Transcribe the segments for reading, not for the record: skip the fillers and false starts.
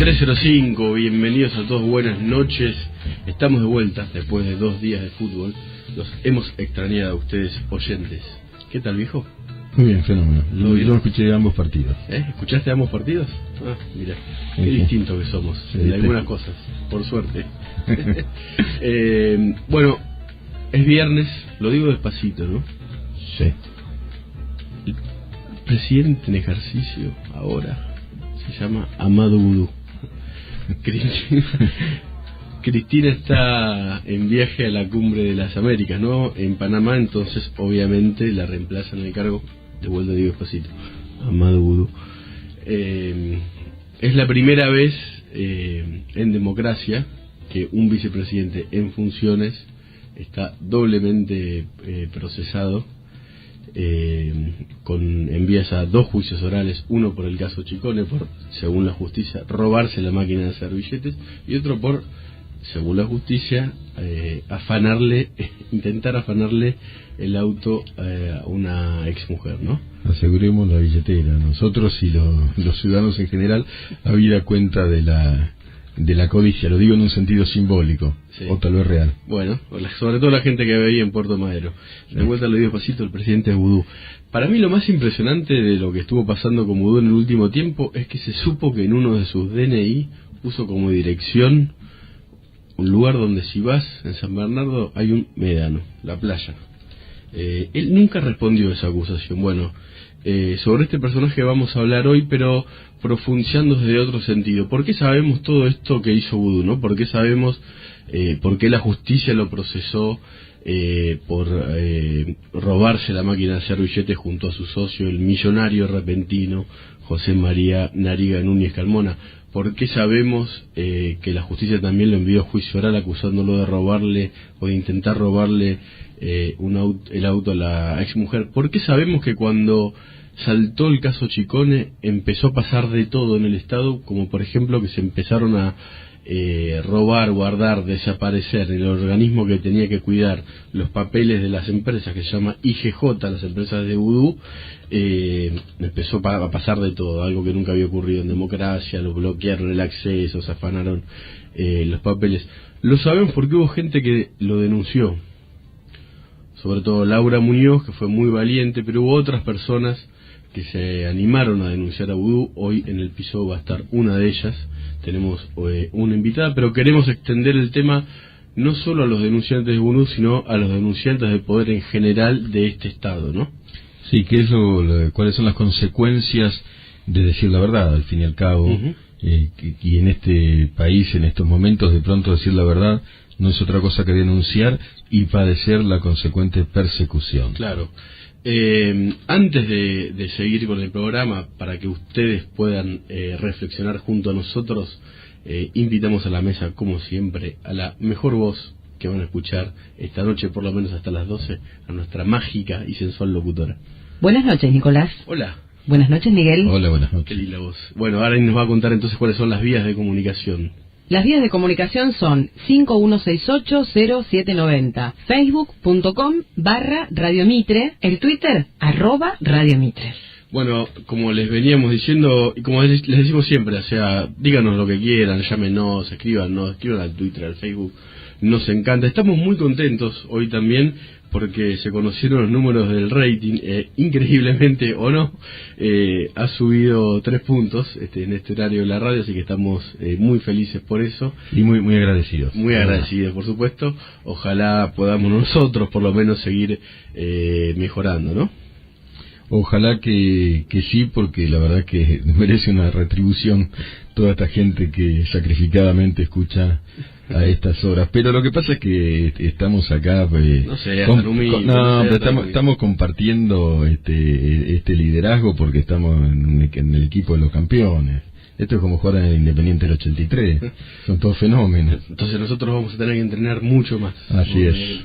3:05, bienvenidos a todos, buenas noches. Estamos de vuelta después de 2 días de fútbol. Los hemos extrañado a ustedes, oyentes. ¿Qué tal, viejo? Muy bien, fenómeno. Yo escuché ambos partidos. ¿Escuchaste ambos partidos? Ah, mira, qué distinto que somos en algunas cosas, por suerte. Bueno, es viernes, lo digo despacito, ¿no? Sí. El presidente en ejercicio ahora se llama Amado Vudú. Cristina está en viaje a la Cumbre de las Américas, ¿no? En Panamá, entonces obviamente la reemplazan en el cargo, de vuelta digo despacito, Amado Vudú. Es la primera vez en democracia que un vicepresidente en funciones está doblemente procesado, en vías a 2 juicios orales, uno por el caso Chicone, por, según la justicia, robarse la máquina de hacer billetes, y otro por, según la justicia, intentar afanarle el auto a una exmujer, ¿no? Aseguremos la billetera, nosotros y los ciudadanos en general, habida cuenta de la codicia, lo digo en un sentido simbólico, sí, o tal vez real. Bueno, sobre todo la gente que veía en Puerto Madero. De vuelta lo digo despacito, el presidente Vudú. Para mí lo más impresionante de lo que estuvo pasando con Vudú en el último tiempo es que se supo que en uno de sus DNI puso como dirección un lugar donde, si vas en San Bernardo, hay un médano, la playa. Él nunca respondió a esa acusación. Bueno, sobre este personaje vamos a hablar hoy, pero profundizando desde otro sentido. ¿Por qué sabemos todo esto que hizo Vudú, no? ¿Por qué sabemos por qué la justicia lo procesó por robarse la máquina de hacer billetes junto a su socio, el millonario repentino José María Nariga Núñez Carmona? ¿Por qué sabemos que la justicia también lo envió a juicio oral acusándolo de robarle o de intentar robarle el auto a la exmujer? ¿Por qué sabemos que cuando saltó el caso Chicone empezó a pasar de todo en el Estado, como por ejemplo que se empezaron a robar, guardar, desaparecer el organismo que tenía que cuidar los papeles de las empresas, que se llama IGJ, las empresas de Vudú? Empezó a pasar de todo, algo que nunca había ocurrido en democracia. Lo bloquearon el acceso, se afanaron los papeles. Lo sabemos porque hubo gente que lo denunció, sobre todo Laura Muñoz, que fue muy valiente, pero hubo otras personas que se animaron a denunciar a Vudú. Hoy en el piso va a estar una de ellas. Tenemos una invitada, pero queremos extender el tema no solo a los denunciantes de Vudú, sino a los denunciantes del poder en general de este Estado, ¿no? Sí, ¿qué es cuáles son las consecuencias de decir la verdad, al fin y al cabo? Y en este país, en estos momentos, de pronto decir la verdad no es otra cosa que denunciar y padecer la consecuente persecución. Claro. Antes de seguir con el programa, para que ustedes puedan reflexionar junto a nosotros, invitamos a la mesa, como siempre, a la mejor voz que van a escuchar esta noche, por lo menos hasta las 12, a nuestra mágica y sensual locutora. Buenas noches, Nicolás. Hola. Buenas noches, Miguel. Hola, buenas noches. Qué linda voz. Bueno, ahora nos va a contar entonces cuáles son las vías de comunicación. Las vías de comunicación son 5168-0790, facebook.com/Radio Mitre, el Twitter @Radio Mitre. Bueno, como les veníamos diciendo, y como les decimos siempre, o sea, díganos lo que quieran, llámenos, escriban al Twitter, al Facebook, nos encanta. Estamos muy contentos hoy también porque se conocieron los números del rating, increíblemente o no, ha subido 3 puntos en este horario de la radio, así que estamos muy felices por eso. Y muy muy agradecidos. Muy agradecidos, por supuesto. Ojalá podamos nosotros por lo menos seguir mejorando, ¿no? Ojalá que sí, porque la verdad que merece una retribución toda esta gente que sacrificadamente escucha a estas horas. Pero lo que pasa es que estamos acá estamos compartiendo este liderazgo porque estamos en el equipo de los campeones. Esto es como jugar en el Independiente del 83, son todos fenómenos. Entonces nosotros vamos a tener que entrenar mucho más. Así es.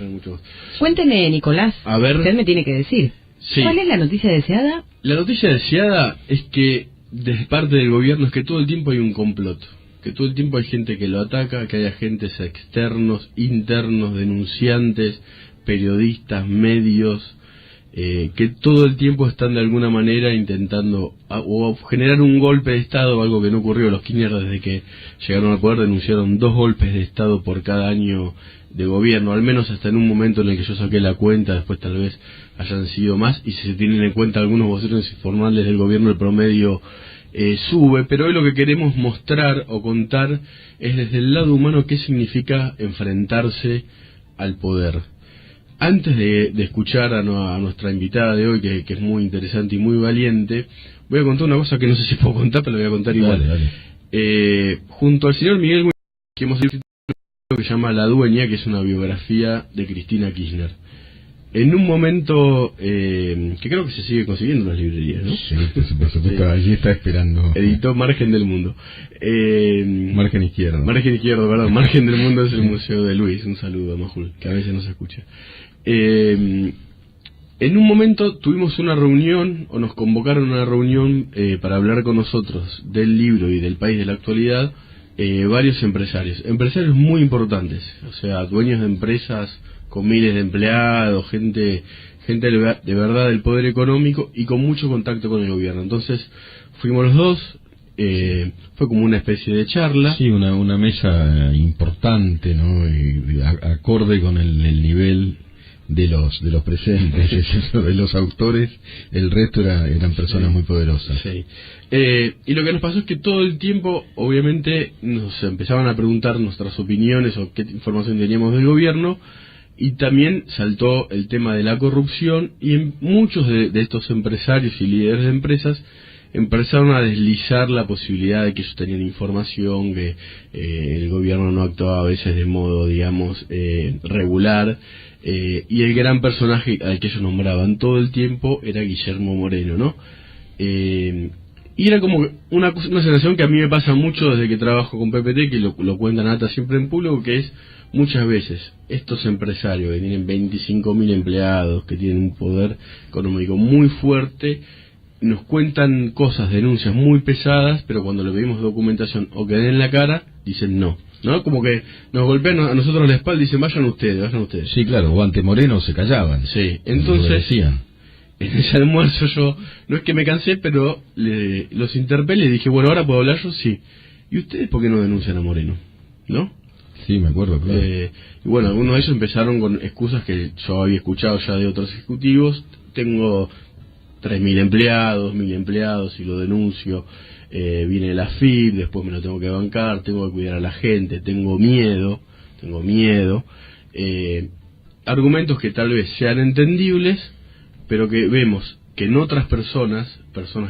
Cuénteme, Nicolás, a ver, usted me tiene que decir, sí, ¿cuál es la noticia deseada? La noticia deseada es que de parte del gobierno es que todo el tiempo hay un complot, que todo el tiempo hay gente que lo ataca, que hay agentes externos, internos, denunciantes, periodistas, medios, que todo el tiempo están de alguna manera intentando o generar un golpe de Estado, algo que no ocurrió. Los Kirchner, desde que llegaron al poder, denunciaron 2 golpes de Estado por cada año de gobierno, al menos hasta en un momento en el que yo saqué la cuenta. Después tal vez hayan sido más, y si se tienen en cuenta algunos voceros informales del gobierno, el promedio sube. Pero hoy lo que queremos mostrar o contar es desde el lado humano qué significa enfrentarse al poder. Antes de escuchar a nuestra invitada de hoy, que es muy interesante y muy valiente, voy a contar una cosa que no sé si puedo contar, pero lo voy a contar igual. Dale. Junto al señor Miguel, que hemos escrito lo que se llama La Dueña, que es una biografía de Cristina Kirchner. En un momento que creo que se sigue consiguiendo en las librerías, ¿no? Sí, por supuesto, allí está esperando. Editó Margen del Mundo. Margen Izquierdo. Margen Izquierdo, perdón. Margen del Mundo es el Museo de Luis. Un saludo a Majul, que a veces no se escucha. En un momento tuvimos una reunión, o nos convocaron a una reunión para hablar con nosotros del libro y del país de la actualidad, varios empresarios muy importantes, o sea, dueños de empresas con miles de empleados, gente de verdad del poder económico y con mucho contacto con el gobierno. Entonces fuimos los dos, fue como una especie de charla. Sí, una mesa importante, ¿no? Acorde con el nivel de los presentes, de los autores. El resto eran personas muy poderosas. Sí. Y lo que nos pasó es que todo el tiempo, obviamente, nos empezaban a preguntar nuestras opiniones o qué información teníamos del gobierno, y también saltó el tema de la corrupción, y muchos de estos empresarios y líderes de empresas empezaron a deslizar la posibilidad de que ellos tenían información, que el gobierno no actuaba a veces de modo, digamos, regular. Y el gran personaje al que ellos nombraban todo el tiempo era Guillermo Moreno, ¿no? Y era como una sensación que a mí me pasa mucho desde que trabajo con PPT, que lo cuenta Nata siempre en público, que es muchas veces estos empresarios que tienen 25.000 empleados, que tienen un poder económico muy fuerte, nos cuentan cosas, denuncias muy pesadas, pero cuando le pedimos documentación o que den la cara, dicen no. ¿No? Como que nos golpean a nosotros la espalda y dicen vayan ustedes. Sí, claro, o ante Moreno se callaban. Sí, entonces en ese almuerzo yo, no es que me cansé, pero los interpelé y dije, bueno, ¿ahora puedo hablar yo? Sí. ¿Y ustedes por qué no denuncian a Moreno? ¿No? Sí, me acuerdo, claro. Y bueno, algunos de ellos empezaron con excusas que yo había escuchado ya de otros ejecutivos. Tengo 3.000 empleados, 1.000 empleados y lo denuncio. Viene la FIP, después me lo tengo que bancar, tengo que cuidar a la gente, tengo miedo. Argumentos que tal vez sean entendibles, pero que vemos que en otras personas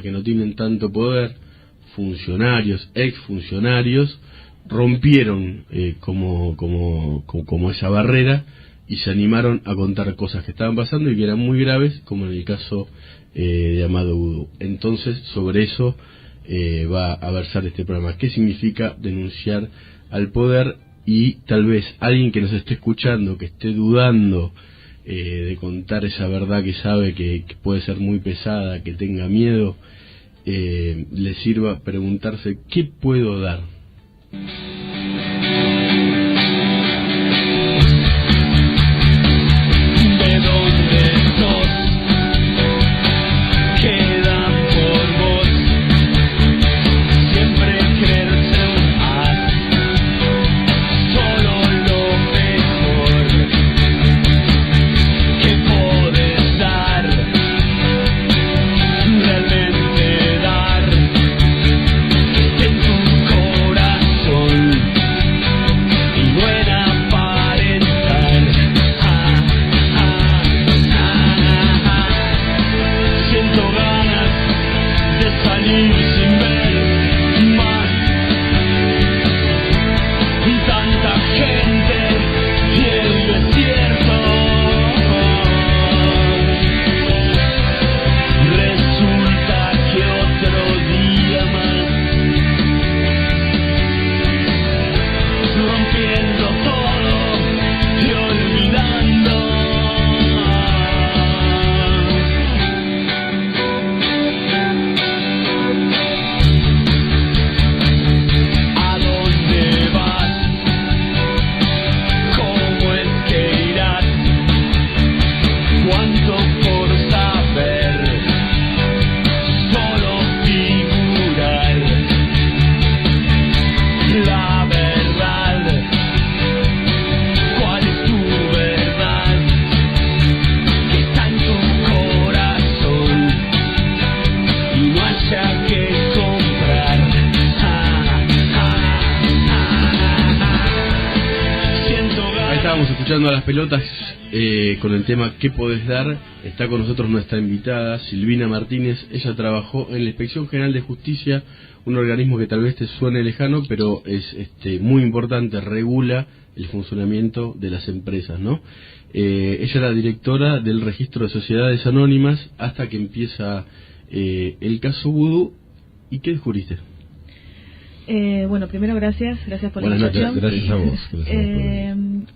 que no tienen tanto poder, funcionarios, exfuncionarios, rompieron como esa barrera y se animaron a contar cosas que estaban pasando y que eran muy graves, como en el caso de Amado Vudú. Entonces, sobre eso va a versar este programa. ¿Qué significa denunciar al poder? Y tal vez alguien que nos esté escuchando, que esté dudando de contar esa verdad que sabe que puede ser muy pesada, que tenga miedo, le sirva preguntarse ¿qué puedo dar? Estábamos escuchando a las pelotas con el tema ¿Qué podés dar? Está con nosotros nuestra invitada, Silvina Martínez. Ella trabajó en la Inspección General de Justicia, un organismo que tal vez te suene lejano, pero es muy importante, regula el funcionamiento de las empresas, ¿no? Ella era directora del Registro de Sociedades Anónimas hasta que empieza el caso Vudú. ¿Y qué descubriste? Bueno, primero gracias por la invitación. Gracias a vos.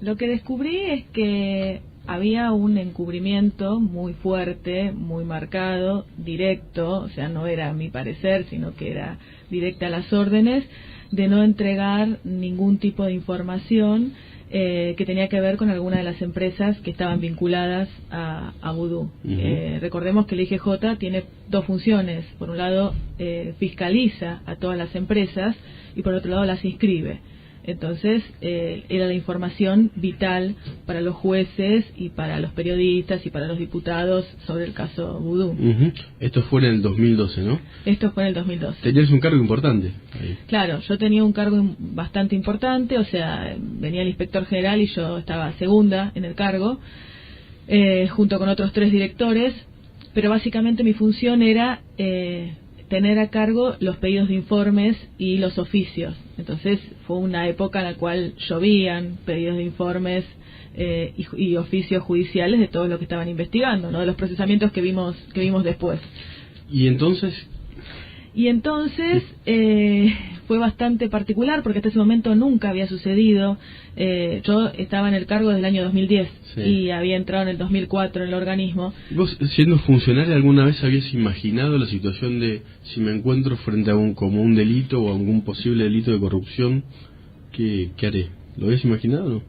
Lo que descubrí es que había un encubrimiento muy fuerte, muy marcado, directo, o sea, no era a mi parecer, sino que era directa a las órdenes, de no entregar ningún tipo de información que tenía que ver con alguna de las empresas que estaban vinculadas a Vudú. Recordemos que el IGJ tiene dos funciones. Por un lado, fiscaliza a todas las empresas y por otro lado las inscribe. Entonces, era la información vital para los jueces y para los periodistas y para los diputados sobre el caso Vudú. Esto fue en el 2012, ¿no? Esto fue en el 2012. Tenías un cargo importante ahí. Claro, yo tenía un cargo bastante importante, o sea, venía el inspector general y yo estaba segunda en el cargo, junto con otros 3 directores, pero básicamente mi función era tener a cargo los pedidos de informes y los oficios. Entonces fue una época en la cual llovían pedidos de informes y oficios judiciales de todo lo que estaban investigando, ¿no? De los procesamientos que vimos después. ¿Y entonces? Fue bastante particular porque hasta ese momento nunca había sucedido. Yo estaba en el cargo desde el año 2010 sí. Y había entrado en el 2004 en el organismo. ¿Vos, siendo funcionaria, alguna vez habías imaginado la situación de si me encuentro frente a como un delito o algún posible delito de corrupción, qué haré? ¿Lo habías imaginado o no?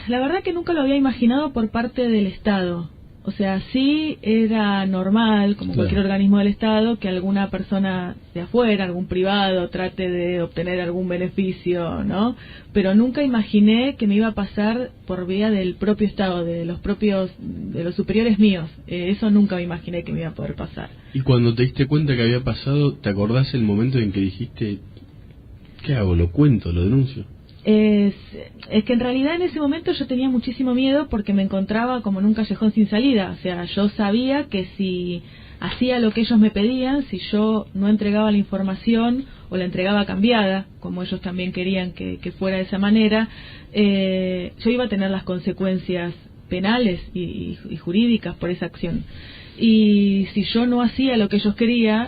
La verdad que nunca lo había imaginado por parte del Estado. O sea, sí era normal, como cualquier organismo del Estado, que alguna persona de afuera, algún privado, trate de obtener algún beneficio, ¿no? Pero nunca imaginé que me iba a pasar por vía del propio Estado, de los superiores míos. Eso nunca me imaginé que me iba a poder pasar. Y cuando te diste cuenta que había pasado, ¿te acordás el momento en que dijiste, ¿qué hago? ¿Lo cuento? ¿Lo denuncio? Es que en realidad en ese momento yo tenía muchísimo miedo porque me encontraba como en un callejón sin salida. O sea, yo sabía que si hacía lo que ellos me pedían, si yo no entregaba la información o la entregaba cambiada, como ellos también querían que fuera de esa manera, yo iba a tener las consecuencias penales y jurídicas por esa acción. Y si yo no hacía lo que ellos querían,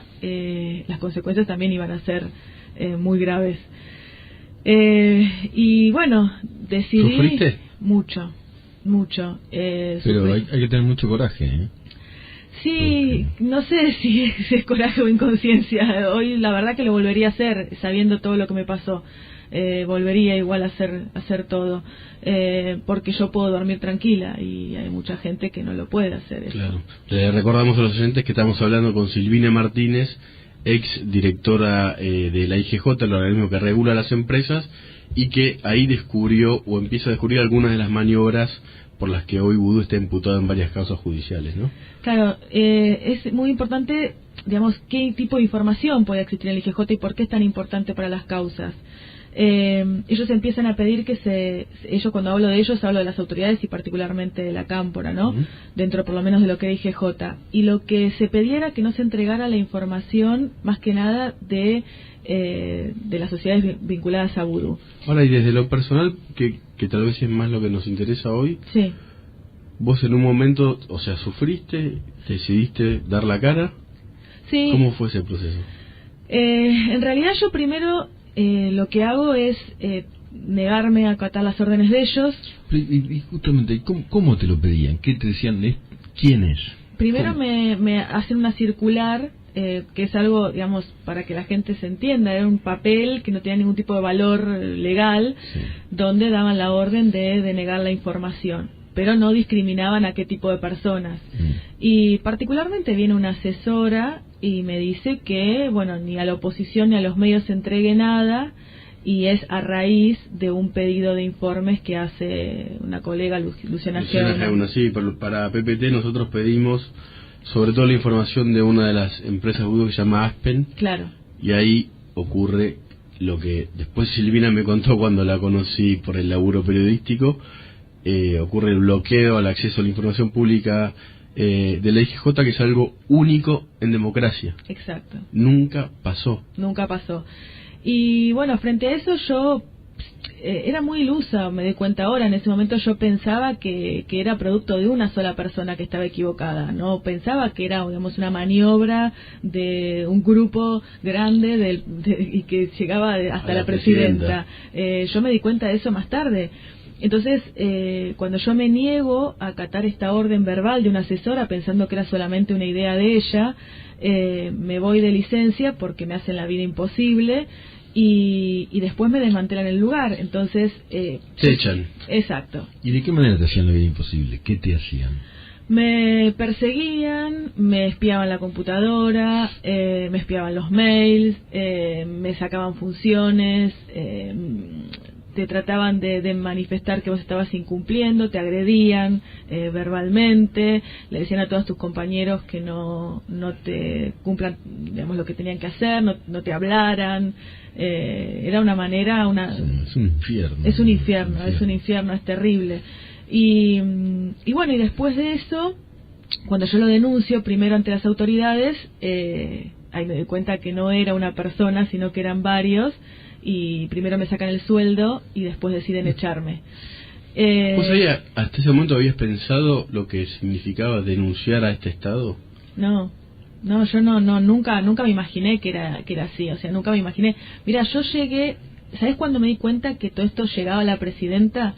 las consecuencias también iban a ser muy graves. Y bueno, decidí... ¿Sufriste? Mucho. Pero hay que tener mucho coraje, ¿eh? Sí, no sé si es coraje o inconsciencia. Hoy la verdad que lo volvería a hacer, sabiendo todo lo que me pasó. Volvería igual a hacer todo, porque yo puedo dormir tranquila y hay mucha gente que no lo puede hacer. Eso. Claro. Le recordamos a los oyentes que estamos hablando con Silvina Martínez, ex directora de la IGJ, el organismo que regula las empresas, y que ahí descubrió o empieza a descubrir algunas de las maniobras por las que hoy Vudú está imputado en varias causas judiciales, ¿no? Claro, es muy importante, digamos, qué tipo de información puede existir en el IGJ y por qué es tan importante para las causas. Ellos empiezan a pedir ellos, cuando hablo de ellos, hablo de las autoridades y particularmente de la Cámpora, ¿no? Dentro por lo menos de lo que era IGJ. Y lo que se pedía era que no se entregara la información, más que nada, de las sociedades vinculadas a Vudú. Ahora, y desde lo personal, que tal vez es más lo que nos interesa hoy, sí. Vos en un momento, o sea, sufriste, decidiste dar la cara. Sí. ¿Cómo fue ese proceso? En realidad yo primero... lo que hago es negarme a acatar las órdenes de ellos. Y justamente, ¿cómo te lo pedían? ¿Qué te decían? ¿Quién es? Primero me hacen una circular, que es algo, digamos, para que la gente se entienda. Era un papel que no tenía ningún tipo de valor legal, sí. Donde daban la orden de denegar la información, pero no discriminaban a qué tipo de personas. Y particularmente viene una asesora y me dice que, bueno, ni a la oposición ni a los medios se entregue nada, y es a raíz de un pedido de informes que hace una colega, Luciana Geuna. Sí, para PPT nosotros pedimos sobre todo la información de una de las empresas Vudú que se llama Aspen. Claro. Y ahí ocurre lo que después Silvina me contó cuando la conocí por el laburo periodístico, ocurre el bloqueo al acceso a la información pública de la IGJ, que es algo único en democracia. Exacto. Nunca pasó. Nunca pasó. Y bueno, frente a eso yo era muy ilusa, me di cuenta ahora. En ese momento yo pensaba que era producto de una sola persona que estaba equivocada. No pensaba que era, digamos, una maniobra de un grupo grande y que llegaba hasta la presidenta. Yo me di cuenta de eso más tarde. Entonces, cuando yo me niego a acatar esta orden verbal de una asesora pensando que era solamente una idea de ella, me voy de licencia porque me hacen la vida imposible y después me desmantelan el lugar. Entonces, te echan. Exacto. ¿Y de qué manera te hacían la vida imposible? ¿Qué te hacían? Me perseguían, me espiaban la computadora, me espiaban los mails, me sacaban funciones, te trataban de manifestar que vos estabas incumpliendo, te agredían verbalmente, le decían a todos tus compañeros que no te cumplan, digamos, lo que tenían que hacer, no te hablaran. Era una manera, es un infierno. Es un infierno, es terrible. Y bueno, y después de eso, cuando yo lo denuncio primero ante las autoridades, ahí me doy cuenta que no era una persona, sino que eran varios, y primero me sacan el sueldo y después deciden echarme. ¿Vos hasta ese momento habías pensado lo que significaba denunciar a este Estado? No, yo nunca me imaginé que era así, o sea, nunca me imaginé. Mira, yo llegué, ¿sabés cuándo me di cuenta que todo esto llegaba a la presidenta?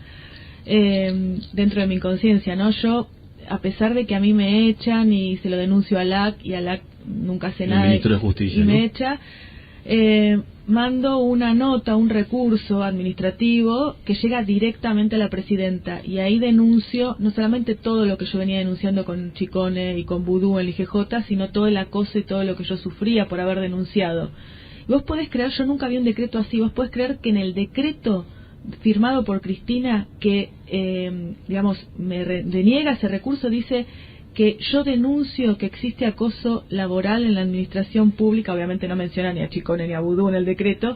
Dentro de mi inconsciencia, ¿no? Yo, a pesar de que a mí me echan y se lo denuncio a LAC y a LAC nunca hace nada, el ministro de Justicia, y ¿no? me echa, mando una nota, un recurso administrativo que llega directamente a la presidenta, y ahí denuncio no solamente todo lo que yo venía denunciando con Chicone y con Vudú en el IGJ, sino todo el acoso y todo lo que yo sufría por haber denunciado. Y vos podés creer, yo nunca vi un decreto así, vos podés creer que en el decreto firmado por Cristina, que digamos me deniega ese recurso, dice que yo denuncio que existe acoso laboral en la administración pública. Obviamente no menciona ni a Chicone ni a Vudú en el decreto,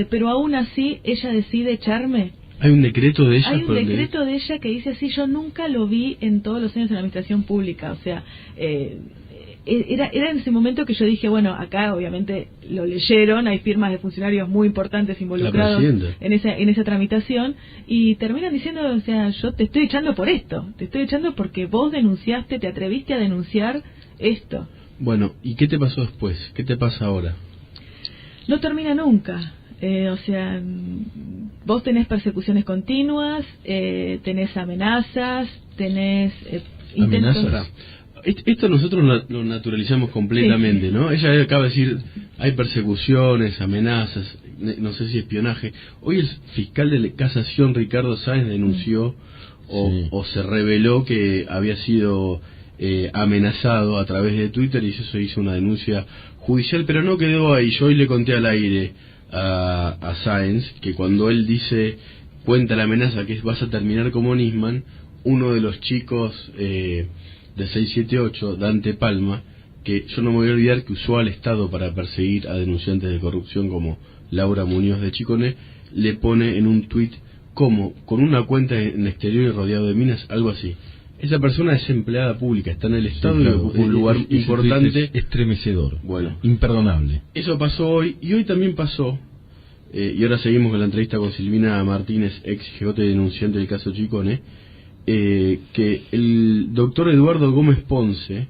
pero aún así ella decide echarme. ¿Hay un decreto de ella? Hay un decreto de ella que dice así. Yo nunca lo vi en todos los años en la administración pública, o sea, era en ese momento que yo dije, bueno, acá obviamente lo leyeron, hay firmas de funcionarios muy importantes involucrados en esa tramitación, y terminan diciendo, o sea, yo te estoy echando por esto, te estoy echando porque vos denunciaste, te atreviste a denunciar esto. Bueno, ¿y qué te pasó después? ¿Qué te pasa ahora? No termina nunca. O sea, vos tenés persecuciones continuas, tenés amenazas, tenés intentos... ¿Amenazas? Esto nosotros lo naturalizamos completamente, sí. ¿No? Ella acaba de decir, hay persecuciones, amenazas, no sé si espionaje. Hoy el fiscal de casación, Ricardo Sáenz, denunció o se reveló que había sido amenazado a través de Twitter, y eso se hizo una denuncia judicial, pero no quedó ahí. Yo hoy le conté al aire a Sáenz que cuando él cuenta la amenaza que vas a terminar como Nisman, uno de los chicos... de 678, Dante Palma, que yo no me voy a olvidar que usó al Estado para perseguir a denunciantes de corrupción como Laura Muñoz de Chicone, le pone en un tuit como, con una cuenta en exterior y rodeado de minas, algo así. Esa persona es empleada pública, está en el Estado, sí, claro, y ocupa un lugar importante. Es estremecedor, bueno, imperdonable. Eso pasó hoy, y hoy también pasó, y ahora seguimos con la entrevista con Silvina Martínez, ex jegote denunciante del caso Chicone, que el doctor Eduardo Gómez Ponce,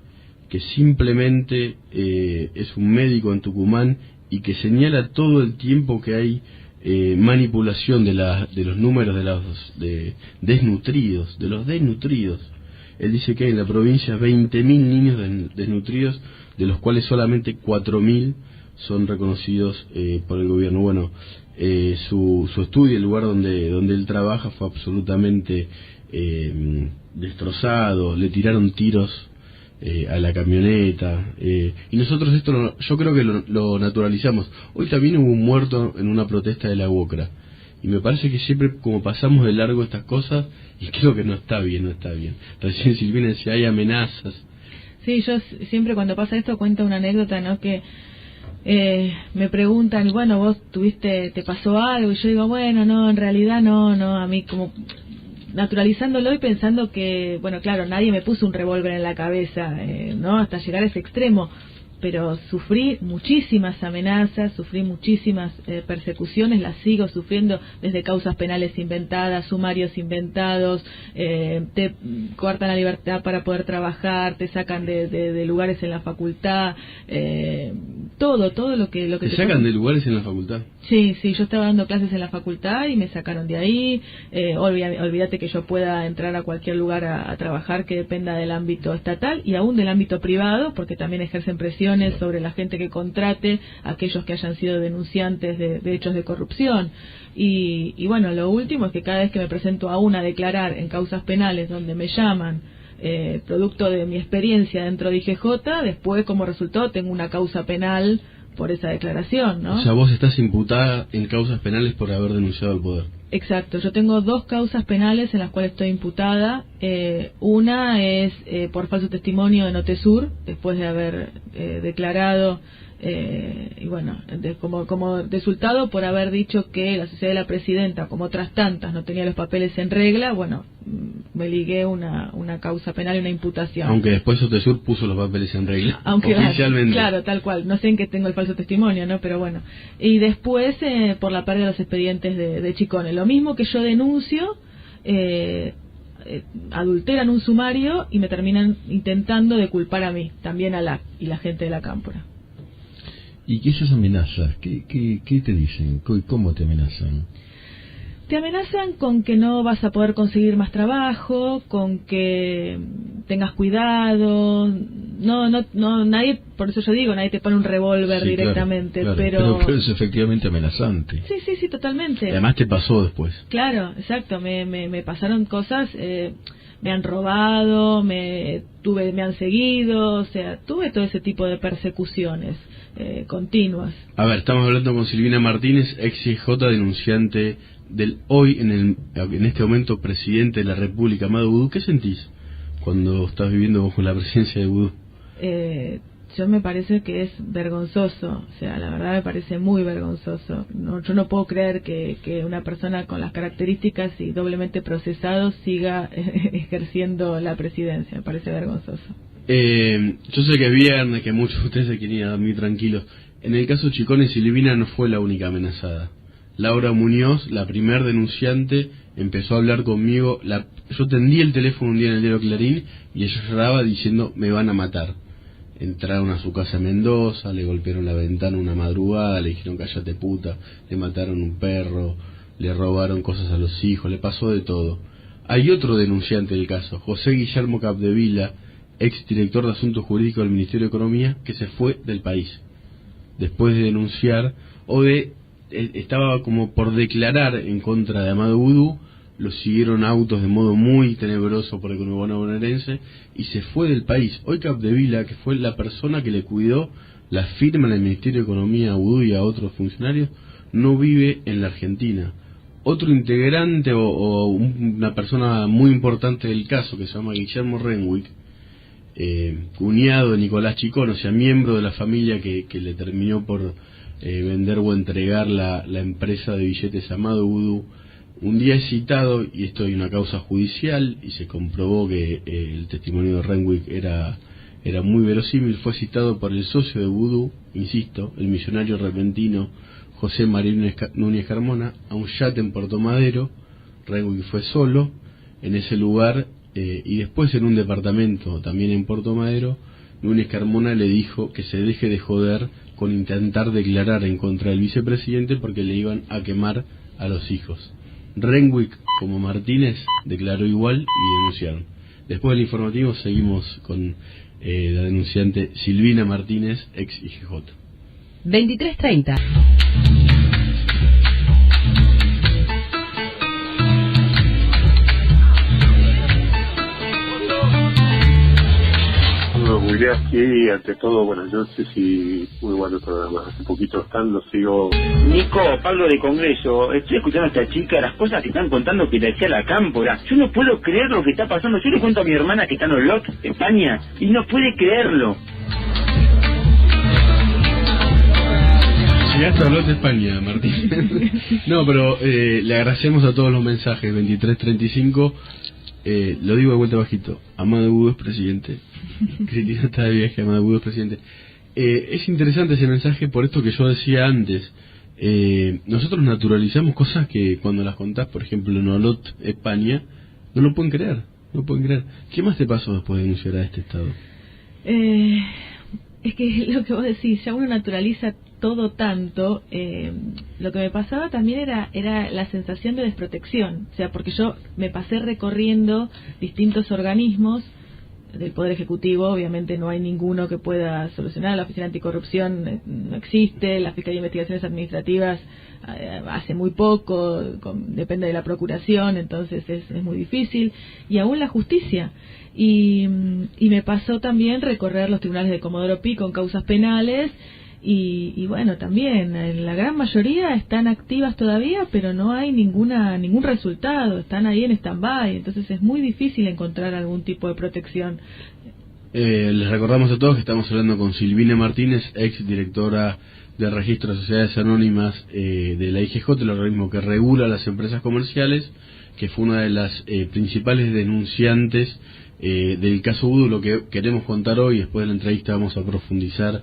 que simplemente es un médico en Tucumán y que señala todo el tiempo que hay manipulación de los números de los desnutridos. Él dice que hay en la provincia 20.000 niños desnutridos, de los cuales solamente 4.000 son reconocidos por el gobierno. Bueno, su estudio, el lugar donde él trabaja, fue absolutamente destrozado, le tiraron tiros a la camioneta, y nosotros esto yo creo que lo naturalizamos. Hoy también hubo un muerto en una protesta de la UOCRA, y me parece que siempre como pasamos de largo estas cosas, y creo que no está bien. Recién Silvina decía, hay amenazas. Sí, yo siempre cuando pasa esto cuento una anécdota, ¿no? Que me preguntan, bueno, vos te pasó algo, y yo digo, bueno, no, en realidad no, a mí como naturalizándolo y pensando que, bueno, claro, nadie me puso un revólver en la cabeza, ¿no? Hasta llegar a ese extremo. Pero sufrí muchísimas amenazas, sufrí muchísimas persecuciones, las sigo sufriendo, desde causas penales inventadas, sumarios inventados, te cortan la libertad para poder trabajar, te sacan de lugares en la facultad, todo lo que ¿Te sacan de lugares en la facultad? Sí, yo estaba dando clases en la facultad y me sacaron de ahí. Olvídate que yo pueda entrar a cualquier lugar a trabajar que dependa del ámbito estatal y aún del ámbito privado, porque también ejercen presiones sobre la gente que contrate, aquellos que hayan sido denunciantes de hechos de corrupción. Y bueno, lo último es que cada vez que me presento aún a declarar en causas penales donde me llaman, producto de mi experiencia dentro de IGJ, después como resultado tengo una causa penal por esa declaración, ¿no? O sea, vos estás imputada en causas penales por haber denunciado al poder. Exacto, yo tengo 2 causas penales en las cuales estoy imputada. Una es por falso testimonio de Notesur, después de haber declarado, y bueno, como resultado por haber dicho que la sociedad de la presidenta, como otras tantas, no tenía los papeles en regla. Bueno, me ligué una causa penal y una imputación. Aunque después Notesur puso los papeles en regla, oficialmente. Claro, tal cual. No sé en qué tengo el falso testimonio, ¿no? Pero bueno. Y después por la pérdida de los expedientes de Chicone. Lo mismo que yo denuncio, adulteran un sumario y me terminan intentando de culpar a mí, también a y la gente de la Cámpora. ¿Y qué esas amenazas? ¿Qué te dicen? ¿Cómo te amenazan? Te amenazan con que no vas a poder conseguir más trabajo, con que tengas cuidado. No, nadie, por eso yo digo, nadie te pone un revólver directamente, claro, pero es efectivamente amenazante. Sí, totalmente. Además te pasó después. Claro, exacto, me pasaron cosas, me han robado, me han seguido, o sea, tuve todo ese tipo de persecuciones continuas. A ver, estamos hablando con Silvina Martínez, ex IGJ, denunciante del hoy, en este momento, presidente de la República, Amado Boudou. ¿Qué sentís cuando estás viviendo bajo la presidencia de Boudou? Yo me parece que es vergonzoso, o sea, la verdad me parece muy vergonzoso. Yo no puedo creer que una persona con las características y doblemente procesado siga ejerciendo la presidencia, me parece vergonzoso. Yo sé que es viernes, que muchos de ustedes se quieren ir a dormir tranquilos. En el caso Chicone, Silvina no fue la única amenazada. Laura Muñoz, la primer denunciante, empezó a hablar conmigo. Yo tendí el teléfono un día en el diario Clarín y ella lloraba diciendo: me van a matar. Entraron a su casa en Mendoza, le golpearon la ventana una madrugada, le dijeron cállate puta, le mataron un perro, le robaron cosas a los hijos, le pasó de todo. Hay otro denunciante del caso, José Guillermo Capdevila, ex director de Asuntos Jurídicos del Ministerio de Economía, que se fue del país después de denunciar estaba como por declarar en contra de Amado Boudou. Lo siguieron autos de modo muy tenebroso por el conurbano bonaerense y se fue del país. Hoy Capdevila, que fue la persona que le cuidó la firma en el Ministerio de Economía a Boudou y a otros funcionarios, no vive en la Argentina. Otro integrante o una persona muy importante del caso, que se llama Guillermo Renwick, cuñado de Nicolás Chicone, o sea, miembro de la familia que le terminó por vender o entregar la empresa de billetes a Amado Boudou, un día es citado, y esto hay una causa judicial y se comprobó que el testimonio de Renwick era muy verosímil. Fue citado por el socio de Boudou, insisto, el millonario repentino José María Núñez Carmona, a un yate en Puerto Madero. Renwick fue solo en ese lugar, y después en un departamento también en Puerto Madero, Núñez Carmona le dijo que se deje de joder con intentar declarar en contra del vicepresidente porque le iban a quemar a los hijos. Renwick, como Martínez, declaró igual y denunciaron. Después del informativo seguimos con la denunciante Silvina Martínez, ex IGJ. 23:30. Sí, ante todo, buenas noches y muy bueno programa. Hace poquito lo sigo. Nico, Pablo de Congreso, estoy escuchando a esta chica, las cosas que están contando que le decía la Cámpora. Yo no puedo creer lo que está pasando. Yo le cuento a mi hermana que está en Olot, España, y no puede creerlo. Llegaste a hablar de España, Martín. No, pero le agradecemos a todos los mensajes. 2335. Lo digo de vuelta bajito. Amado Budo es presidente. Cristina está de viaje. Amado Budo es presidente. Es interesante ese mensaje por esto que yo decía antes. Nosotros naturalizamos cosas que cuando las contás, por ejemplo, en Olot, España, no lo pueden creer. No pueden creer. ¿Qué más te pasó después de denunciar a este Estado? Es que lo que vos decís, ya uno naturaliza todo tanto. Lo que me pasaba también era la sensación de desprotección. O sea, porque yo me pasé recorriendo distintos organismos del Poder Ejecutivo. Obviamente no hay ninguno que pueda solucionar. La Oficina Anticorrupción no existe. La Fiscalía de Investigaciones Administrativas hace muy poco, depende de la Procuración, entonces es muy difícil. Y aún la justicia. Y me pasó también recorrer los tribunales de Comodoro Pi con causas penales. Y bueno, también en la gran mayoría están activas todavía, pero no hay ningún resultado, están ahí en stand-by, entonces es muy difícil encontrar algún tipo de protección. Les recordamos a todos que estamos hablando con Silvina Martínez, ex directora del Registro de Sociedades Anónimas de la IGJ, el organismo que regula las empresas comerciales, que fue una de las principales denunciantes del caso Budo. Lo que queremos contar hoy, después de la entrevista vamos a profundizar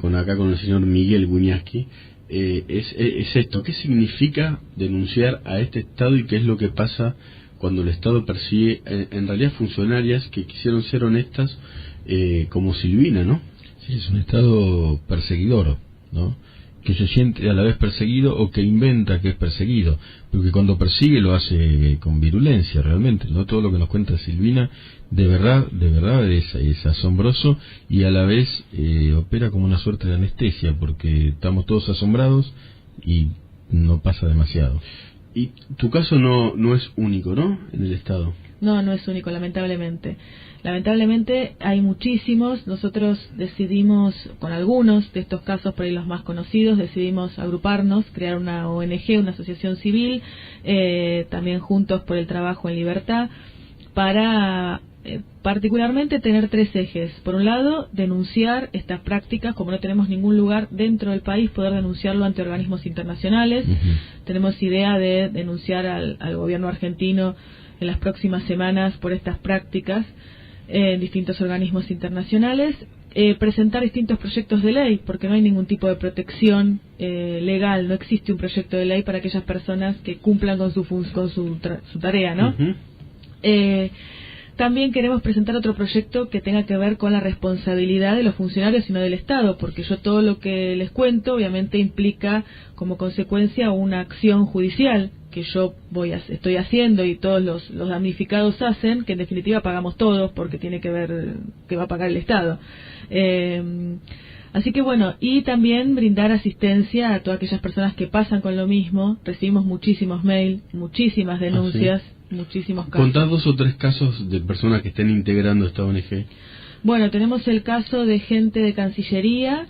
con el señor Miguel Guñaski, es esto. ¿Qué significa denunciar a este Estado y qué es lo que pasa cuando el Estado persigue en realidad funcionarias que quisieron ser honestas, como Silvina, ¿no? Sí, es un Estado perseguidor, ¿no? Que se siente a la vez perseguido o que inventa que es perseguido, porque cuando persigue lo hace con virulencia realmente, ¿no? Todo lo que nos cuenta Silvina de verdad es asombroso y a la vez opera como una suerte de anestesia, porque estamos todos asombrados y no pasa demasiado. Y tu caso no es único, ¿no? En el Estado. No es único, lamentablemente. Lamentablemente hay muchísimos. Nosotros decidimos, con algunos de estos casos, por ahí los más conocidos, decidimos agruparnos, crear una ONG, una asociación civil, también Juntos por el Trabajo en Libertad, para particularmente tener tres ejes. Por un lado, denunciar estas prácticas, como no tenemos ningún lugar dentro del país, poder denunciarlo ante organismos internacionales. Tenemos idea de denunciar al gobierno argentino en las próximas semanas por estas prácticas en distintos organismos internacionales, presentar distintos proyectos de ley, porque no hay ningún tipo de protección legal, no existe un proyecto de ley para aquellas personas que cumplan con su tarea, ¿no? También queremos presentar otro proyecto que tenga que ver con la responsabilidad de los funcionarios y no del Estado, porque yo todo lo que les cuento obviamente implica como consecuencia una acción judicial que yo estoy haciendo y todos los damnificados hacen, que en definitiva pagamos todos porque tiene que ver que va a pagar el Estado. Así que bueno, y también brindar asistencia a todas aquellas personas que pasan con lo mismo. Recibimos muchísimos mails, muchísimas denuncias, muchísimos casos. Contá 2 o 3 casos de personas que estén integrando esta ONG. Bueno, tenemos el caso de gente de Cancillería,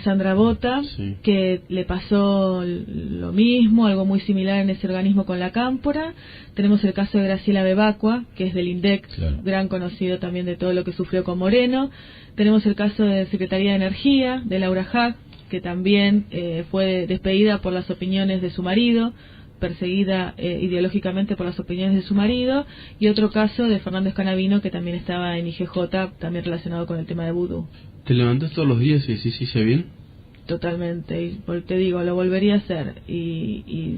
Sandra Bota, sí, que le pasó lo mismo, algo muy similar en ese organismo con la Cámpora. Tenemos el caso de Graciela Bebacua, que es del INDEC, claro, gran conocido también de todo lo que sufrió con Moreno. Tenemos el caso de Secretaría de Energía, de Laura Hack, que también fue despedida por las opiniones de su marido, perseguida ideológicamente por las opiniones de su marido. Y otro caso de Fernando Escanavino, que también estaba en IGJ, también relacionado con el tema de vudú. ¿Te levantás todos los días y decís, hice bien? Totalmente, y te digo, lo volvería a hacer, y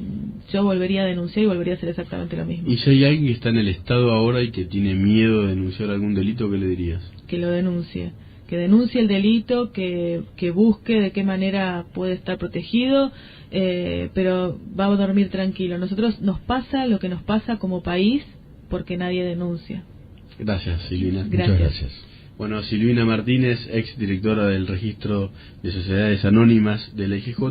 yo volvería a denunciar y volvería a hacer exactamente lo mismo. ¿Y si hay alguien que está en el Estado ahora y que tiene miedo de denunciar algún delito, qué le dirías? Que lo denuncie, que denuncie el delito, que busque de qué manera puede estar protegido, pero va a dormir tranquilo. Nosotros nos pasa lo que nos pasa como país porque nadie denuncia. Gracias, Silvina. Gracias. Muchas gracias. Bueno, Silvina Martínez, ex directora del Registro de Sociedades Anónimas de la IGJ,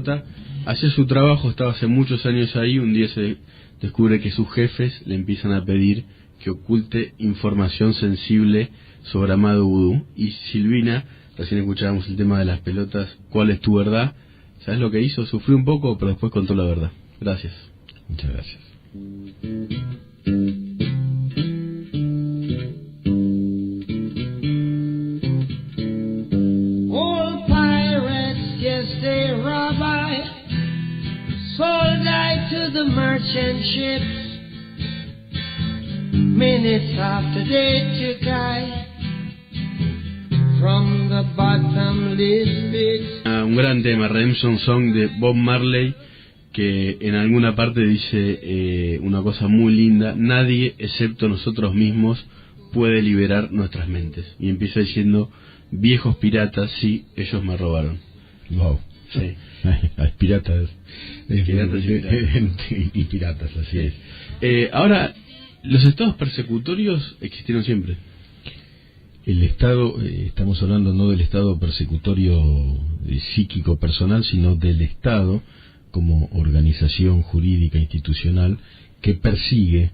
hacía su trabajo, estaba hace muchos años ahí. Un día se descubre que sus jefes le empiezan a pedir que oculte información sensible sobre Amado Vudú. Y Silvina, recién escuchábamos el tema de las pelotas, ¿cuál es tu verdad? ¿Sabes lo que hizo? Sufrió un poco, pero después contó la verdad. Gracias. Muchas gracias. Old pirates, yes, they rob to the merchant ships, minutes after they took I from the bottomless pit. Un gran tema, Redemption Song de Bob Marley, que en alguna parte dice una cosa muy linda: nadie excepto nosotros mismos puede liberar nuestras mentes. Y empieza diciendo: viejos piratas, sí, ellos me robaron. Wow. Sí. Hay piratas. Piratas y piratas, así es. Ahora, los estados persecutorios existieron siempre. El Estado, estamos hablando no del Estado persecutorio psíquico personal, sino del Estado como organización jurídica institucional que persigue.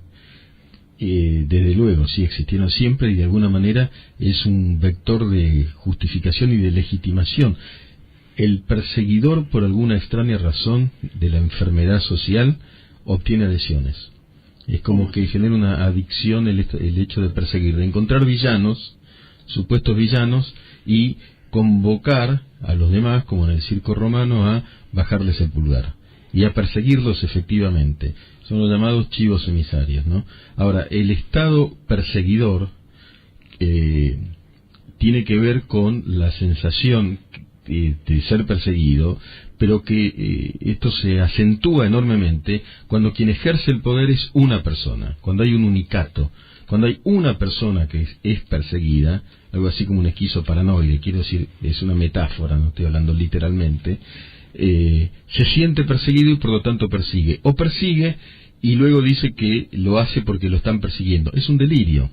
Desde luego, sí existieron siempre, y de alguna manera es un vector de justificación y de legitimación. El perseguidor, por alguna extraña razón de la enfermedad social, obtiene adhesiones. Es como que genera una adicción el hecho de perseguir, de encontrar villanos, supuestos villanos, y convocar a los demás, como en el circo romano, a bajarles el pulgar y a perseguirlos efectivamente. Son los llamados chivos emisarios, ¿no? Ahora, el estado perseguidor tiene que ver con la sensación de ser perseguido, pero que esto se acentúa enormemente cuando quien ejerce el poder es una persona, cuando hay un unicato, cuando hay una persona que es perseguida, algo así como un esquizoparanoide, quiero decir, es una metáfora, no estoy hablando literalmente. Se siente perseguido y por lo tanto persigue, o persigue y luego dice que lo hace porque lo están persiguiendo. Es un delirio,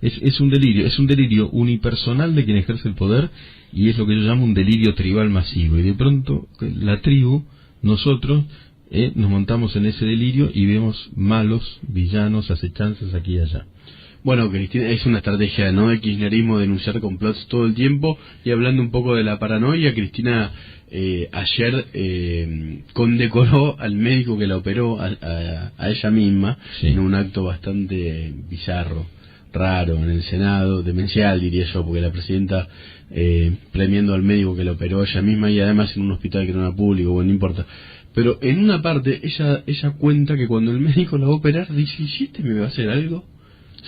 es un delirio unipersonal de quien ejerce el poder, y es lo que yo llamo un delirio tribal masivo. Y de pronto la tribu, nosotros nos montamos en ese delirio y vemos malos, villanos, acechanzas aquí y allá. Bueno, Cristina, es una estrategia, ¿no?, de kirchnerismo denunciar complots todo el tiempo. Y hablando un poco de la paranoia, Cristina ayer condecoró al médico que la operó, a ella misma, sí, en un acto bastante bizarro, raro, en el Senado, demencial diría yo, porque la presidenta premiando al médico que la operó ella misma, y además en un hospital que no era público, bueno, no importa. Pero en una parte ella cuenta que cuando el médico la va a operar, dice: ¿y este me va a hacer algo?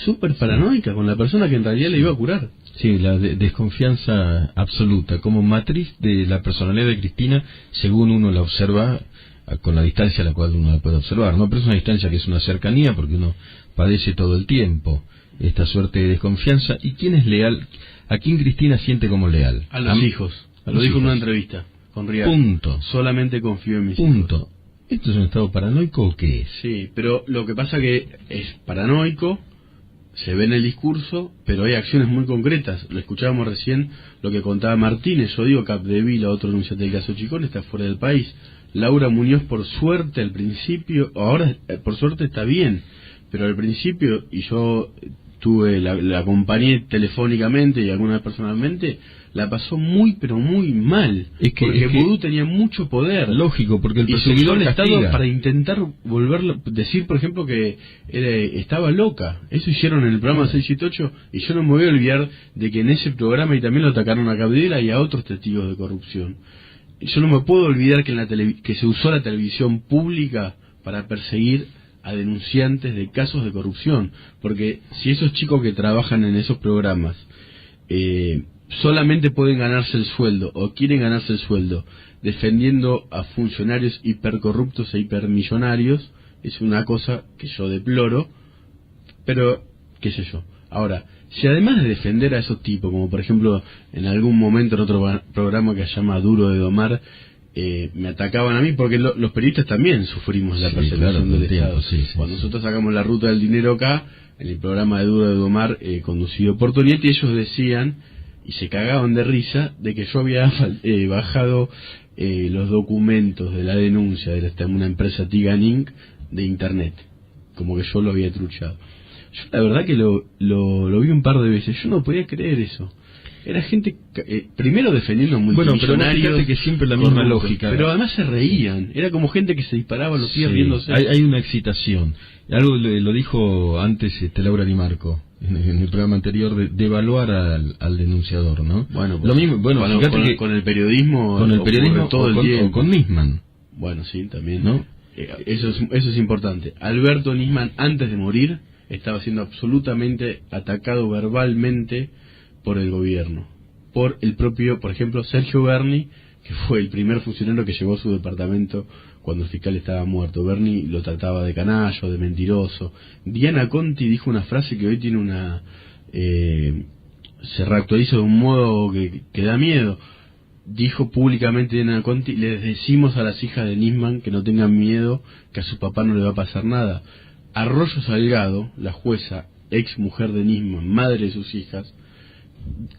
Súper paranoica con la persona que en realidad le iba a curar. Sí, la desconfianza absoluta, como matriz de la personalidad de Cristina, según uno la observa, con la distancia a la cual uno la puede observar, ¿no? Pero es una distancia que es una cercanía, porque uno padece todo el tiempo esta suerte de desconfianza. ¿Y quién es leal? ¿A quién Cristina siente como leal? A los hijos. Lo dijo en una entrevista con Rial. Punto. Solamente confío en mis Punto. hijos. ¿Esto es un estado paranoico o qué es? Sí, pero lo que pasa que es paranoico, se ve en el discurso, pero hay acciones muy concretas. Lo escuchábamos recién, lo que contaba Martínez. Yo digo, Capdevila, otro denunciante del caso Chicón, está fuera del país. Laura Muñoz, por suerte, al principio, ahora por suerte está bien, pero al principio, y yo la acompañé telefónicamente y alguna vez personalmente, la pasó muy pero muy mal, porque Vudú tenía mucho poder. Lógico, porque el perseguidor del Estado, para intentar volverlo, decir por ejemplo que estaba loca. Eso hicieron en el programa 678, y yo no me voy a olvidar de que en ese programa y también lo atacaron a Capdevila y a otros testigos de corrupción. Yo no me puedo olvidar que que se usó la televisión pública para perseguir a denunciantes de casos de corrupción, porque si esos chicos que trabajan en esos programas solamente pueden ganarse el sueldo, o quieren ganarse el sueldo, defendiendo a funcionarios hipercorruptos e hipermillonarios, es una cosa que yo deploro, pero qué sé yo. Ahora, si además de defender a esos tipos, como por ejemplo en algún momento en otro programa que se llama Duro de Domar, me atacaban a mí, porque los periodistas también sufrimos la persecución del Estado. Cuando nosotros sacamos La Ruta del Dinero acá, en el programa de Duro de Domar, conducido por Tonietti, ellos decían, y se cagaban de risa, de que yo había bajado los documentos de la denuncia de una empresa Tigan Inc. de internet, como que yo lo había truchado. Yo la verdad que lo vi un par de veces, yo no podía creer eso. Era gente, primero defendiendo a multimillonarios. Bueno, pero fíjate que siempre la misma lógica. Pero además se reían, era como gente que se disparaba los pies riéndose. Hay una excitación. Algo lo dijo antes Laura Di Marco, en el programa anterior, de evaluar al denunciador, ¿no? Bueno, pues, lo mismo, fíjate que con el periodismo todo el tiempo. o con Nisman. Bueno, sí, también, ¿no? Eso es importante. Alberto Nisman, antes de morir, estaba siendo absolutamente atacado verbalmente por el gobierno, por el propio, por ejemplo, Sergio Berni, que fue el primer funcionario que llegó a su departamento cuando el fiscal estaba muerto. Berni lo trataba de canallo, de mentiroso. Diana Conti dijo una frase que hoy tiene una... se reactualiza de un modo que da miedo. Dijo públicamente Diana Conti: les decimos a las hijas de Nisman que no tengan miedo, que a su papá no le va a pasar nada. Arroyo Salgado, la jueza, ex mujer de Nisman, madre de sus hijas,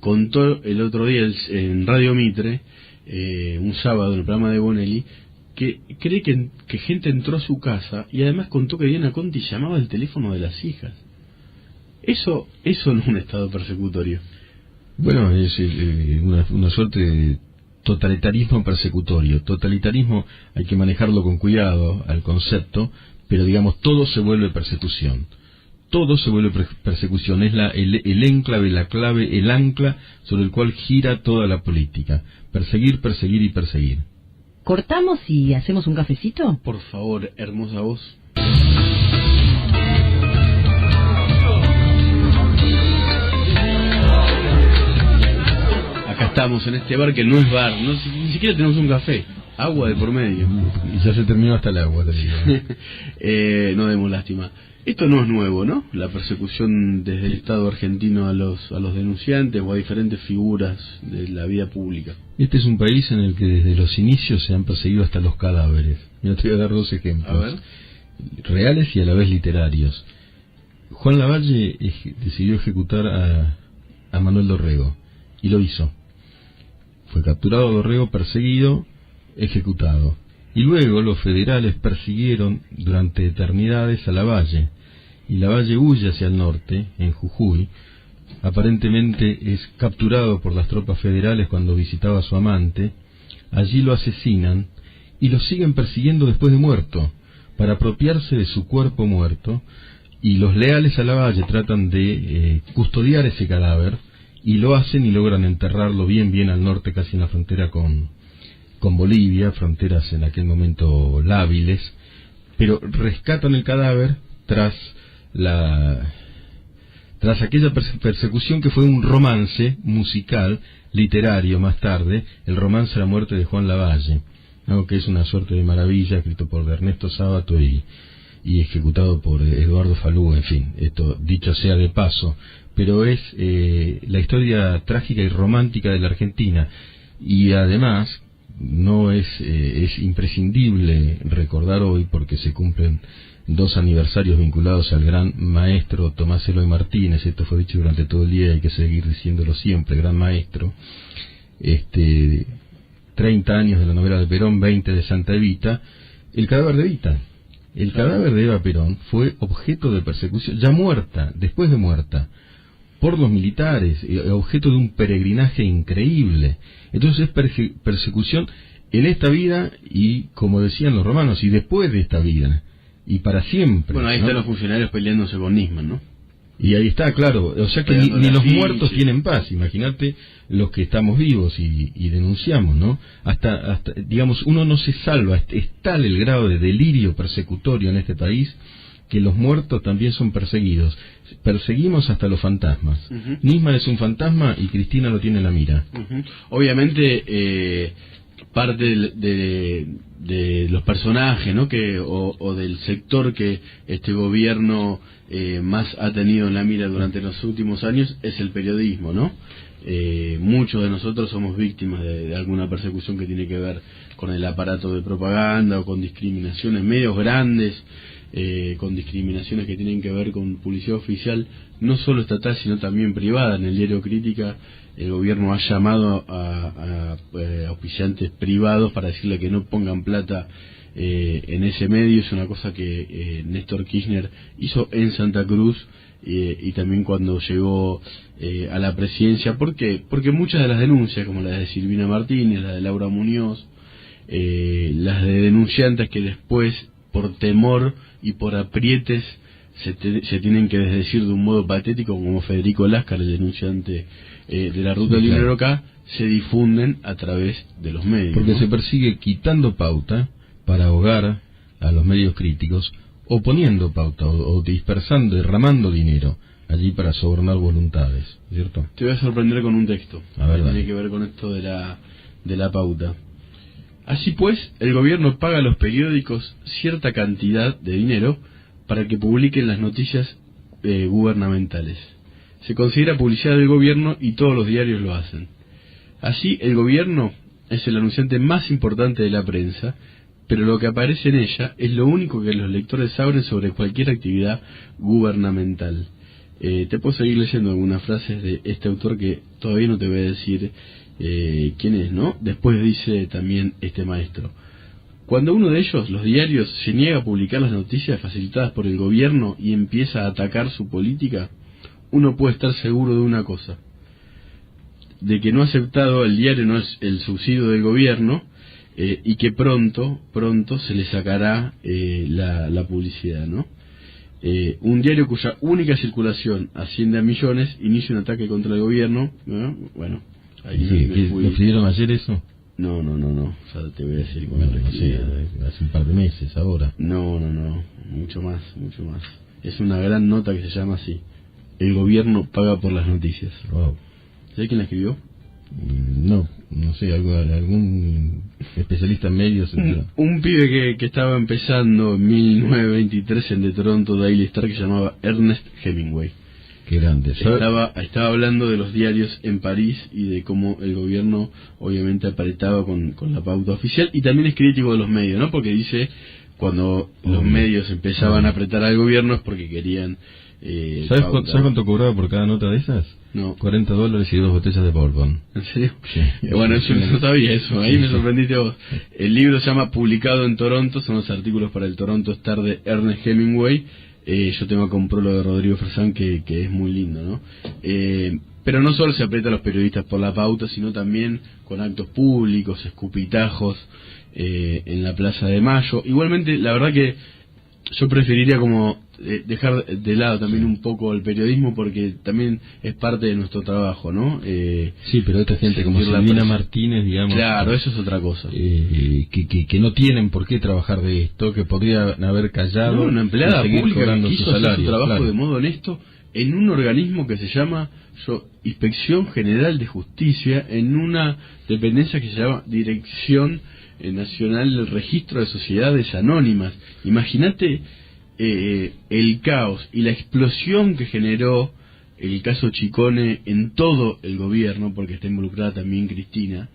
contó el otro día en Radio Mitre, un sábado en el programa de Bonelli, que cree que gente entró a su casa, y además contó que Diana Conti llamaba al teléfono de las hijas. Eso no es un estado persecutorio. Bueno, es una suerte de totalitarismo persecutorio. Totalitarismo hay que manejarlo con cuidado al concepto, pero digamos, todo se vuelve persecución. Todo se vuelve persecución. Es el enclave, la clave, el ancla sobre el cual gira toda la política. Perseguir, perseguir y perseguir. ¿Cortamos y hacemos un cafecito? Por favor, hermosa voz. Acá estamos en este bar que no es bar, ni siquiera tenemos un café, agua de por medio. Y ya se terminó hasta el agua, te digo. No demos lástima. Esto no es nuevo, ¿no? La persecución desde el Estado argentino a los denunciantes o a diferentes figuras de la vida pública. Este es un país en el que desde los inicios se han perseguido hasta los cadáveres. Mira, te voy a dar 2 ejemplos. A ver. Reales y a la vez literarios. Juan Lavalle decidió ejecutar a Manuel Dorrego, y lo hizo. Fue capturado Dorrego, perseguido, ejecutado. Y luego los federales persiguieron durante eternidades a Lavalle, y Lavalle huye hacia el norte, en Jujuy. Aparentemente es capturado por las tropas federales cuando visitaba a su amante. Allí lo asesinan y lo siguen persiguiendo después de muerto, para apropiarse de su cuerpo muerto, y los leales a Lavalle tratan de custodiar ese cadáver, y lo hacen y logran enterrarlo bien al norte, casi en la frontera con Bolivia, fronteras en aquel momento lábiles, pero rescatan el cadáver tras aquella persecución que fue un romance musical, literario más tarde, el romance La muerte de Juan Lavalle, ¿no? Que es una suerte de maravilla, escrito por Ernesto Sábato y ejecutado por Eduardo Falú, en fin, esto dicho sea de paso, pero es la historia trágica y romántica de la Argentina, y además no es imprescindible recordar hoy, porque se cumplen 2 aniversarios vinculados al gran maestro Tomás Eloy Martínez. Esto fue dicho durante todo el día y hay que seguir diciéndolo siempre, gran maestro. 30 años de la novela de Perón, 20 de Santa Evita. El cadáver de Evita, el cadáver de Eva Perón, fue objeto de persecución, ya muerta, después de muerta, por los militares, objeto de un peregrinaje increíble. Entonces es persecución en esta vida y, como decían los romanos, y después de esta vida, y para siempre. Bueno, ahí ¿no? están los funcionarios peleándose con Nisman, ¿no? Y ahí está, claro, o sea que ni los muertos tienen paz. Imagínate los que estamos vivos y denunciamos, ¿no? Hasta, digamos, uno no se salva, es tal el grado de delirio persecutorio en este país que los muertos también son perseguidos. Perseguimos hasta los fantasmas. Nisman es un fantasma y Cristina lo tiene en la mira. Obviamente, parte de los personajes, ¿no? o del sector que este gobierno más ha tenido en la mira durante los últimos años es el periodismo, ¿no? Muchos de nosotros somos víctimas de alguna persecución que tiene que ver con el aparato de propaganda o con discriminaciones, medios grandes, con discriminaciones que tienen que ver con publicidad oficial, no solo estatal sino también privada. En el diario Crítica el gobierno ha llamado a auspiciantes privados para decirle que no pongan plata en ese medio. Es una cosa que Néstor Kirchner hizo en Santa Cruz y también cuando llegó a la presidencia, porque muchas de las denuncias, como las de Silvina Martínez, la de Laura Muñoz, las de denunciantes que después por temor y por aprietes se tienen que desdecir de un modo patético, como Federico Láscar, el denunciante de la Ruta del Librero acá, se difunden a través de los medios, porque ¿no? se persigue quitando pauta para ahogar a los medios críticos, o poniendo pauta, o dispersando, derramando dinero allí para sobornar voluntades, ¿cierto? Te voy a sorprender con un texto. A ver, que dale. tiene que ver con esto de la pauta. Así pues, el gobierno paga a los periódicos cierta cantidad de dinero para que publiquen las noticias gubernamentales. Se considera publicidad del gobierno y todos los diarios lo hacen. Así, el gobierno es el anunciante más importante de la prensa, pero lo que aparece en ella es lo único que los lectores saben sobre cualquier actividad gubernamental. Te puedo seguir leyendo algunas frases de este autor que todavía no te voy a decir quién es, ¿no? Después dice también este maestro: cuando uno de ellos, los diarios, se niega a publicar las noticias facilitadas por el gobierno y empieza a atacar su política, uno puede estar seguro de una cosa: de que no ha aceptado el diario, no es el subsidio del gobierno, y que pronto se le sacará la publicidad, ¿no? Un diario cuya única circulación asciende a millones inicia un ataque contra el gobierno, ¿no? Bueno, ahí me fui. ¿Le pidieron ayer eso? No, ya te voy a decir con Bueno, no sé, hace un par de meses ahora. No, mucho más. Es una gran nota que se llama así: el gobierno paga por las noticias. Wow. ¿Sabes quién la escribió? No sé, algún especialista en medios. Un pibe que estaba empezando en 1923 en The Toronto Daily Star, que se llamaba Ernest Hemingway. Qué grande. Estaba hablando de los diarios en París y de cómo el gobierno obviamente apretaba con la pauta oficial, y también es crítico de los medios, ¿no? Porque dice, cuando los medios empezaban a apretar al gobierno es porque querían... ¿Sabes cuánto cobraba por cada nota de esas? No. $40 y 2 botellas de bourbon. ¿En serio? Sí. Bueno, yo no sabía eso, ahí me sorprendiste vos. El libro se llama Publicado en Toronto, son los artículos para el Toronto Star de Ernest Hemingway. Yo tengo acá un prólogo de Rodrigo Fersán que es muy lindo, ¿no? Pero no solo se aprieta a los periodistas por la pauta, sino también con actos públicos, escupitajos en la Plaza de Mayo. Igualmente, la verdad que yo preferiría como dejar de lado también un poco el periodismo, porque también es parte de nuestro trabajo, ¿no? Sí, pero esta gente como Silvina Martínez, digamos... Claro, eso es otra cosa. Que no tienen por qué trabajar de esto, que podrían haber callado... No, una empleada pública que quiso hacer su trabajo, claro, de modo honesto, en un organismo que se llama Inspección General de Justicia, en una dependencia que se llama Dirección Nacional del Registro de Sociedades Anónimas. Imagínate el caos y la explosión que generó el caso Chicone en todo el gobierno, porque está involucrada también Cristina,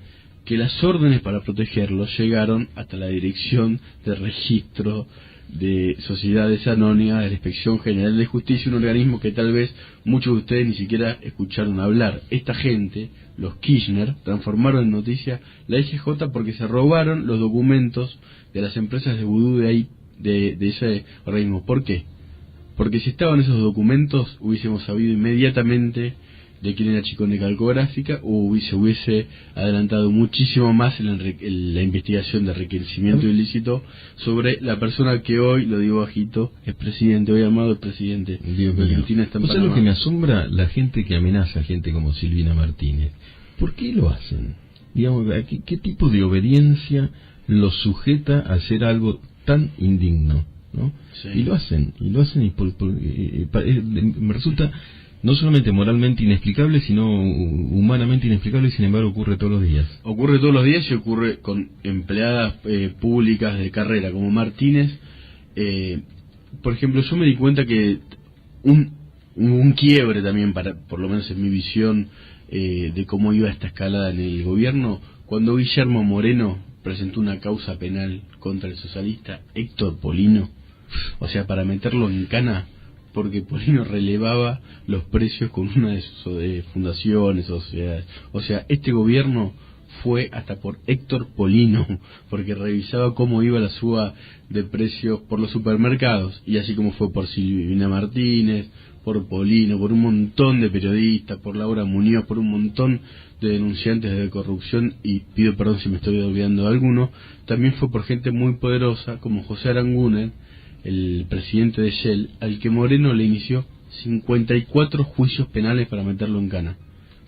que las órdenes para protegerlos llegaron hasta la Dirección de Registro de Sociedades Anónimas de la Inspección General de Justicia, un organismo que tal vez muchos de ustedes ni siquiera escucharon hablar. Esta gente, los Kirchner, transformaron en noticia la IGJ porque se robaron los documentos de las empresas de vudú de ahí, de ese organismo. ¿Por qué? Porque si estaban esos documentos hubiésemos sabido inmediatamente de quién era Chicone Calcográfica, o se hubiese adelantado muchísimo más en la investigación de enriquecimiento ilícito sobre la persona que hoy, lo digo bajito, es presidente, hoy amado es presidente. Dios mío. Argentina está en Panamá. ¿Sabes lo que me asombra? La gente que amenaza a gente como Silvina Martínez. ¿Por qué lo hacen? Digamos, ¿qué tipo de obediencia los sujeta a hacer algo tan indigno, ¿no? Sí. Y lo hacen y me resulta no solamente moralmente inexplicable, sino humanamente inexplicable, y sin embargo ocurre todos los días. Ocurre todos los días y ocurre con empleadas públicas de carrera como Martínez. Por ejemplo, yo me di cuenta que un quiebre también, por lo menos en mi visión de cómo iba esta escalada en el gobierno, cuando Guillermo Moreno presentó una causa penal contra el socialista Héctor Polino, o sea, para meterlo en cana, porque Polino relevaba los precios con una de sus fundaciones o sociedades. O sea, este gobierno fue hasta por Héctor Polino, porque revisaba cómo iba la suba de precios por los supermercados, y así como fue por Silvina Martínez, por Polino, por un montón de periodistas, por Laura Muñoz, por un montón de denunciantes de corrupción, y pido perdón si me estoy olvidando de alguno. También fue por gente muy poderosa como José Aranguren, el presidente de Shell, al que Moreno le inició 54 juicios penales para meterlo en cana.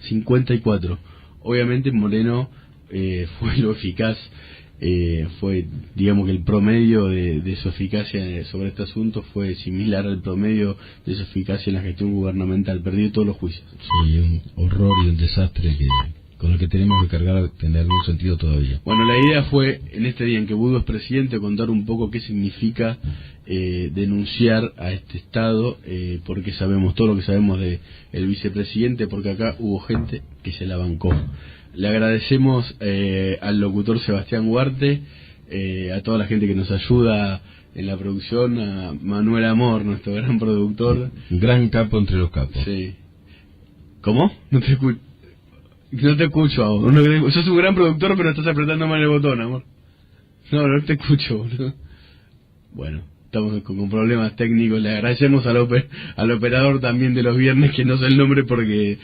54. Obviamente Moreno fue lo eficaz fue, digamos que el promedio de su eficacia sobre este asunto fue similar al promedio de su eficacia en la gestión gubernamental. Perdió todos los juicios. Sí, un horror y un desastre con el que tenemos que cargar, tener algún sentido todavía. Bueno, la idea fue, en este día en que Vudú es presidente, contar un poco qué significa denunciar a este Estado, porque sabemos todo lo que sabemos de el vicepresidente, porque acá hubo gente que se la bancó. Le agradecemos al locutor Sebastián Huarte, a toda la gente que nos ayuda en la producción, a Manuel Amor, nuestro gran productor. Un gran capo entre los capos. Sí. ¿Cómo? No te escucho, amor. No, sos un gran productor, pero estás apretando mal el botón, amor. No te escucho, boludo. Bueno, estamos con problemas técnicos. Le agradecemos al operador también de los viernes, que no sé el nombre porque...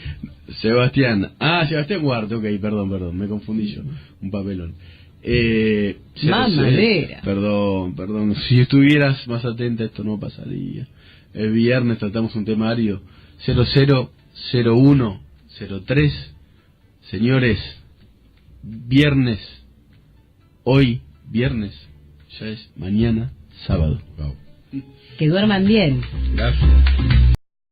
Sebastián Huarte, ok, perdón, me confundí yo. Un papelón. Mamadera. Perdón. Si estuvieras más atenta, esto no pasaría. El viernes tratamos un temario 000103. Señores, viernes, hoy, viernes, ya es mañana, sábado. Que duerman bien. Gracias.